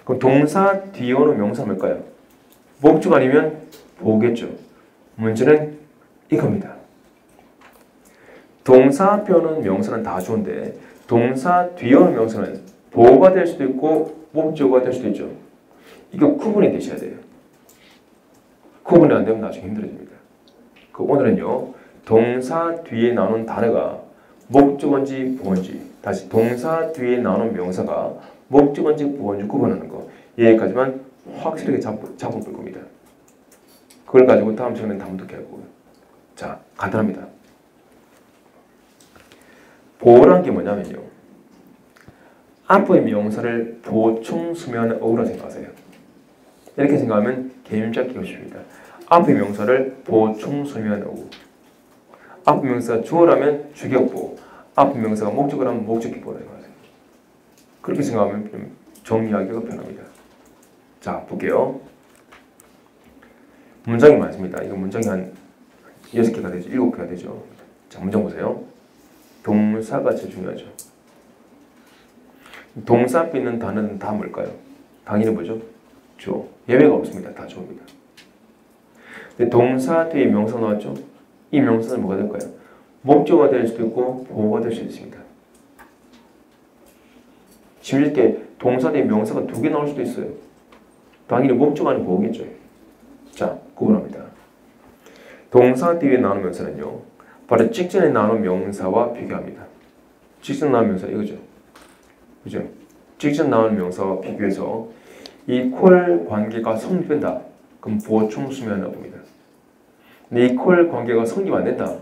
그럼 동사 뒤에 오는 명사 뭘까요? 목적 아니면 보겠죠. 문제는 이겁니다. 동사 앞에 오는 명사는 다 주어인데 동사 뒤에 오는 명사는 보호가 될 수도 있고 목적어가 될 수도 있죠. 이거 구분이 되셔야 돼요. 구분이 안 되면 나중에 힘들어집니다. 오늘은요, 동사 뒤에 나오는 단어가 목적어인지 보어인지, 다시 동사 뒤에 나오는 명사가 목적어인지 보어인지 구분하는 거, 여기까지만 확실하게 잡아볼 겁니다. 그걸 가지고 다음 시간에 단문 독해 할 거고요. 자, 간단합니다. 보어란 게 뭐냐면요, 앞의 명사를 보충 수면 어구라 생각하세요. 이렇게 생각하면 개념 잡기가 쉽습니다. 앞의 명사를 보충 수면 어구. 앞의 명사가 주어라면 주격보, 앞의 명사가 목적어라면 목적격보라 생각하세요. 그렇게 생각하면 좀 정리하기가 편합니다. 자, 볼게요. 문장이 많습니다. 이거 문장이 한 6개가 되죠. 7개가 되죠. 자, 문장 보세요. 동사가 제일 중요하죠. 동사 앞에 있는 단어는 다 뭘까요? 당연히 뭐죠? 주어. 예외가 없습니다. 다 주어입니다. 근데 동사 뒤에 명사 나왔죠? 이 명사는 뭐가 될까요? 목적어가 될 수도 있고 보어가 될 수도 있습니다. 쉽게 동사 뒤에 명사가 2개 나올 수도 있어요. 당연히 목적어 아닌 보어겠죠. 자, 구분합니다. 동사 뒤에 나오는 명사는요, 바로 직전에 나오는 명사와 비교합니다. 직전 나오는 명사 이거죠. 그죠? 직전 나오는 명사와 비교해서 이 콜 관계가 성립된다. 그럼 보충 수면이라고 봅니다. 근데 이 콜 관계가 성립 안 된다.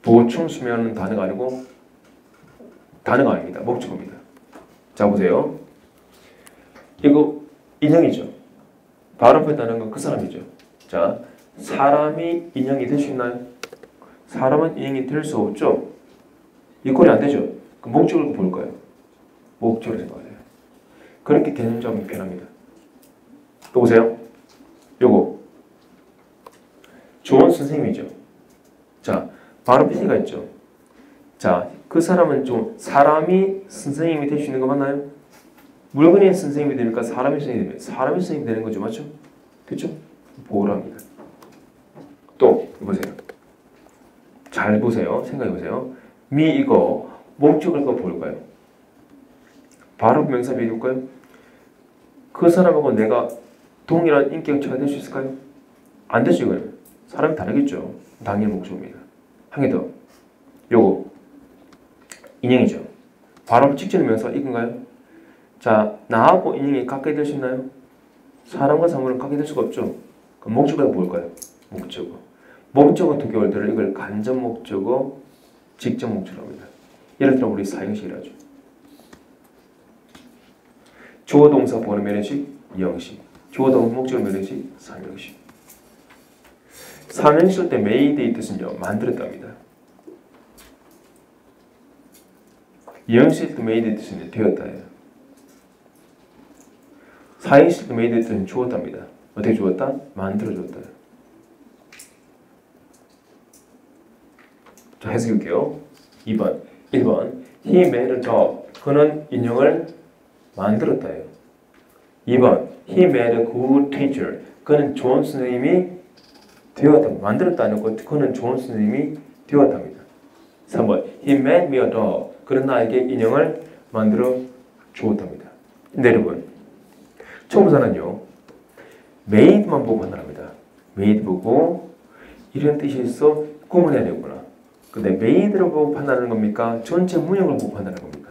보충 수면은 단어가 아니고 단어가 아닙니다. 목적어입니다. 자, 보세요. 이거 인형이죠. 바로 앞에 있다는 건 그 사람이죠. 자, 사람이 인형이 될 수 있나요? 사람은 인형이 될 수 없죠. 이꼴이 안 되죠. 그 목적을 볼 거예요. 목적으로 생각하세요. 그렇게 개념적인 표현합니다. 또 보세요. 요거 좋은 선생님이죠. 자, 바로 P가 있죠. 자, 그 사람은 좀 사람이 선생님이 될 수 있는 거 맞나요? 물건이 선생님이 되니까 사람이 선생님이 되면 사람이 선생님이 되는 거죠. 맞죠? 그렇죠? 보호를 합니다. 또 보세요. 잘 보세요. 생각해 보세요. 미 이거 목적을 볼까요? 바로 명사 비교할까요? 그 사람하고 내가 동일한 인격체가 될 수 있을까요? 안 되죠. 이거는 사람이 다르겠죠. 당연히 목적입니다. 한 개 더. 요거 인형이죠. 바로 직접 명사가 이건가요? 자, 나하고 인형이 같게 될 수 있나요? 사람과 사물은 같게 될 수가 없죠. 그럼 목적어가 뭘까요? 목적어. 목적어 두 개월들을 이걸 간접 목적어, 직접 목적어라고 합니다. 예를 들어 우리 사형식이라 하죠. 주어 동사 보는 면허식, 이형식. 주어 동사 목적어 면허식, 삼형식. 삼형식 때 made의 뜻은요, 만들었답니다. 이형식 때 made의 뜻은 되었다예요. 사형식 때 made의 뜻은 주었답니다. 어떻게 주었다? 만들어줬다. 자, 해석해볼게요. 2번. 1번. He made a dog. 그는 인형을 만들었다예요. 2번. He made a good teacher. 그는 좋은 선생님이 되었다. 만들었다는 것. 그는 좋은 선생님이 되었답니다. 3번. He made me a dog. 그는 나에게 인형을 만들어 주었답니다. 근데 여러분, 초보자는요, made만 보고 판단합니다. made 보고 이런 뜻이 있어 구분해야 되구나. 근데 made를 보고 판단하는 겁니까? 전체 문형을 보고 판단하는 겁니까?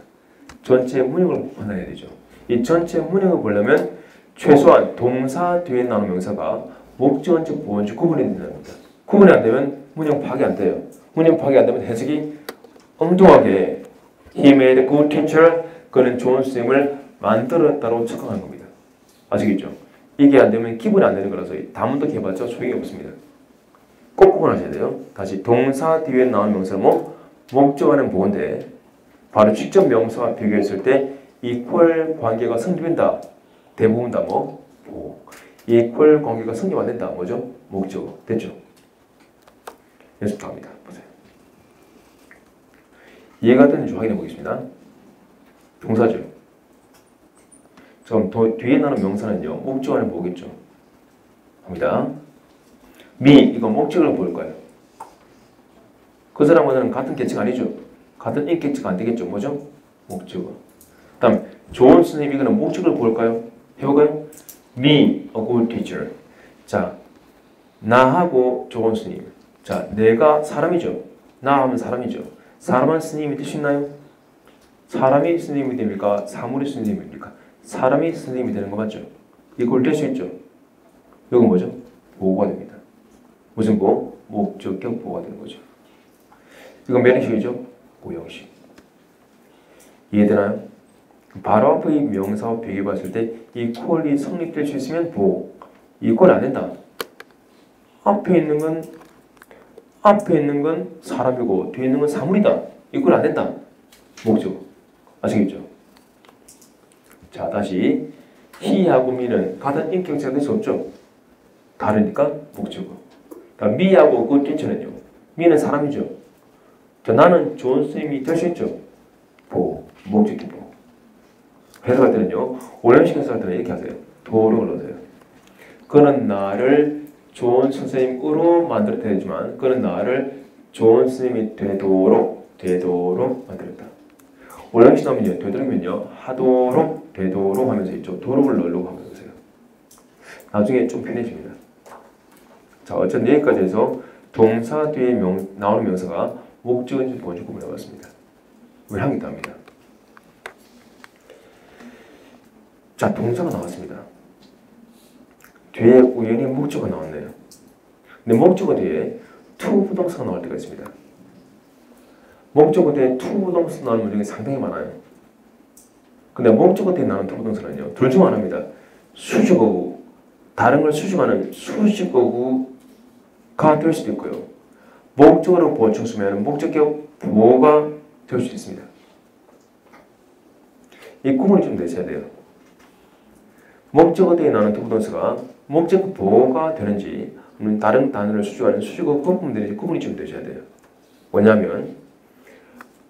전체 문형을 보고 판단해야 되죠. 이 전체 문형을 보려면 최소한 동사 뒤에 나오는 명사가 목적어인지 보어인지 구분해야 된답니다. 구분이 안 되면 문형 파악이 안 돼요. 문형 파악이 안 되면 해석이 엉뚱하게 He made a good teacher. 그는 좋은 선생님을 만들었다고 착각하는 겁니다. 아시겠죠? 이게 안 되면 기분이 안 되는 거라서 다문도 해봤자 소용이 없습니다. 꼭 구분하셔야 돼요. 다시 동사 뒤에 나오는 명사는 뭐? 목적어는 보어인데 바로 직접 명사와 비교했을 때 equal 관계가 성립된다. 대부분 다 뭐? 보어. equal 관계가 성립 안 된다. 뭐죠? 목적어. 됐죠? 연습합니다. 보세요. 이해가 되는지 확인해 보겠습니다. 동사죠. 그럼 뒤에 나오는 명사는요. 목적어는 뭐겠죠? 합니다. 미, 이거 목적을 볼까요? 그 사람과는 같은 계층 아니죠? 같은 인격체가 안 되겠죠? 뭐죠? 목적어. 다음, 좋은 선생님, 이거는 목적을 볼까요? 해볼까요? Me, a good teacher. 자, 나하고 좋은 스님. 자, 내가 사람이죠. 나 하면 사람이죠. 사람은 스님이 될 수 있나요? 사람이 스님이 됩니까? 사물이 스님이 됩니까? 사람이 스님이 되는 거 맞죠? 이걸 될 수 있죠. 이건 뭐죠? 보호가 됩니다. 무슨 보호? 목적격 보호가 되는 거죠. 이건 몇 형식이죠? 5형식. 이해되나요? 바로 앞의 명사와 비교해 봤을 때 equal이 성립될 수 있으면 보호. equal 안 된다. 앞에 있는 건 사람이고 뒤에 있는 건 사물이다. equal 안 된다. 목적. 아시겠죠? 자, 다시 he하고 me는 같은 인격체가 될 수 없죠. 다르니까 목적어. me하고 good teacher는요. me는 사람이죠. 자, 나는 좋은 선생님이 될 수 있죠. 보호. 목적격 보호. 해석할 때는요. 오형식 해석할 때는 이렇게 하세요. 도를 넣으세요. 그는 나를 좋은 선생님으로 만들어야 되지만 그는 나를 좋은 선생님이 되도록 만들었다. 오형식 나오면요. 되도록면요. 하도록 되도록 하면서 있죠. 도록을 넣으려고 하면 되세요. 나중에 좀 편해집니다. 자, 어쨌든 여기까지 해서 동사 뒤에 나오는 명사가 목적인지 뭔지 구분해봤습니다. 왜 한 개 더 합니다. 자, 동사가 나왔습니다. 뒤에 우연히 목적어가 나왔네요. 근데 목적어 뒤에 to 부동사가 나올 때가 있습니다. 목적어 뒤에 to 부동사 나오는 문장이 상당히 많아요. 근데 목적어 뒤에 나오는 to 부동사는요. 둘 중 하나입니다. 수식어구, 다른 걸 수식하는 수식어구 될 수도 있고요. 목적어로 보충 쓰면 목적격 보호가 될 수도 있습니다. 이 구분을 좀 내셔야 돼요. 목적어 뒤에 나오는 투부동사가 목적 보호가 되는지 아니면 다른 단어를 수식하는 수식어 거품들이 구분이 좀 되셔야 돼요. 뭐냐면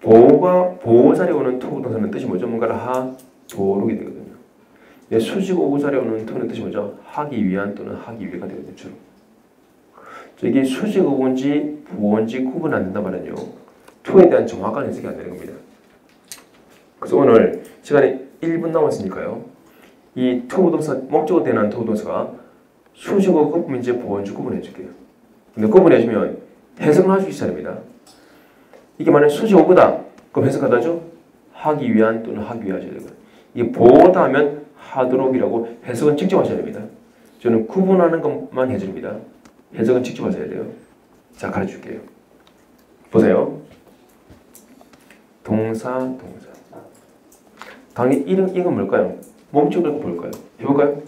보호 자리에 오는 투부동사는 뜻이 뭐죠? 뭔가를 하도록이 되거든요. 수식어 오 자리에 오는 투는 뜻이 뭐죠? 하기 위한 또는 하기 위해가 되거든요. 주로. 이게 수식어인지 보호인지 구분 안 된단 말은요. 투에 대한 정확한 해석이 안 되는 겁니다. 그래서 오늘 시간이 1분 남았으니까요. 이 투부동사, 목적어 대한 투부동사가 수식어 거품인지 보호인지 구분해 줄게요. 근데 구분해주면 해석을 할 수 있어야 됩니다. 이게 만약에 수식어보다 그럼 해석하다죠? 하기 위한 또는 하기 위하셔야 되고요. 이게 보호다 하면 하도록이라고 해석은 직접 하셔야 됩니다. 저는 구분하는 것만 해줍니다. 해석은 직접 하셔야 돼요. 자, 가르쳐줄게요. 보세요. 동사. 당연히 이건 뭘까요? 목적을 볼까요? 해볼까요?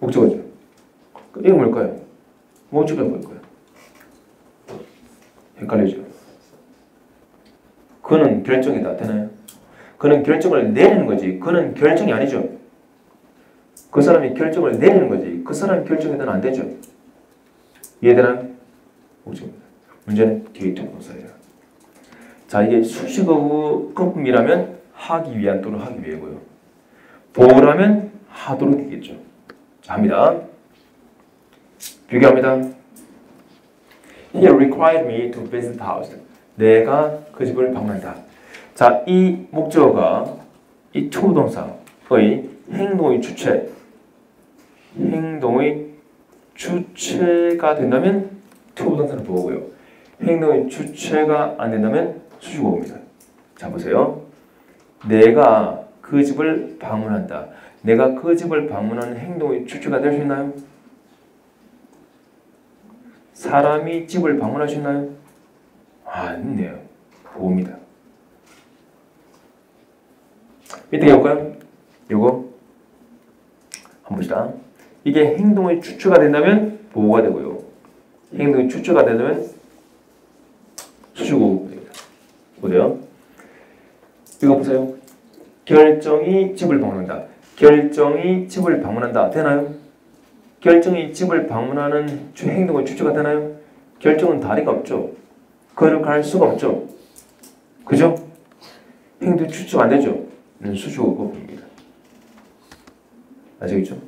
목적어죠. 이건 뭘까요? 목적을 볼까요? 헷갈리죠? 그는 결정이다. 되나요? 그는 결정을 내리는 거지. 그는 결정이 아니죠. 그 사람이 결정을 내리는 거지. 그 사람이 결정이 되면 안 되죠. 이해되나요? 목적입니다. 문제는 뒤에 투부동사예요. 자, 이게 수식어 거품이라면 하기 위한 또는 하기 위해고요. 보호라면 하도록이겠죠. 자, 합니다. 비교합니다. He required me to visit the house. 내가 그 집을 방문한다. 자, 이 목적어가 이 투부동사의 행동의 주체가 된다면 투부동사는 보호고요. 행동의 주체가 안 된다면 수식어입니다. 자, 보세요. 내가 그 집을 방문한다. 내가 그 집을 방문하는 행동의 주체가 될 수 있나요? 사람이 집을 방문할 수 있나요? 아니네요. 보호입니다. 밑에 볼까요? 요거 한번 봅시다. 이게 행동의 주체가 된다면 보호가 되고요. 행동의 주체가 된다면 수식어가 됩니다. 보세요. 이거 보세요. 결정이 집을 방문한다. 결정이 집을 방문한다. 되나요? 결정이 집을 방문하는 행동의 주체가 되나요? 결정은 다리가 없죠. 그를 갈 수가 없죠. 그죠? 행동의 주체가 안 되죠. 수식어 거품입니다. 아시겠죠?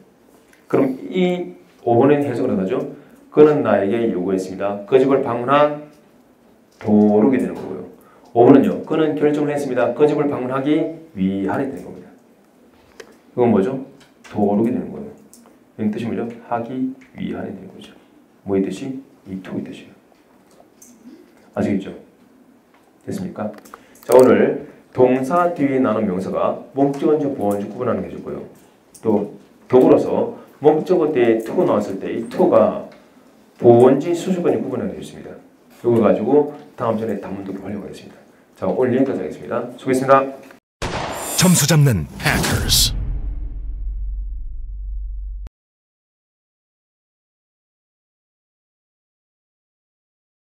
그럼 이 5번은 해석을 하죠. 그는 나에게 요구했습니다. 그 집을 방문하도록이 되는 거고요. 5번은요. 그는 결정을 했습니다. 그 집을 방문하기 위하리 되는 겁니다. 이건 뭐죠? 도록이 되는 거예요. 이 뜻이 뭐죠? 하기 위하리 되는 거죠. 뭐의 뜻이? 이 투의 뜻이에요. 아시겠죠? 됐습니까? 자, 오늘 동사 뒤에 나눈 명사가 목적어인지 보어인지 구분하는 게 해줬고요. 또 더불어서 목적어 때에 투가 나왔을 때 이 투가 보어인지 수식어인지 구분하는 게 해줬습니다. 이걸 가지고 다음 전에 단문독을 활용하겠습니다. 자, 오늘 여기까지 하겠습니다. 수고했습니다. 점수 잡는 해커스.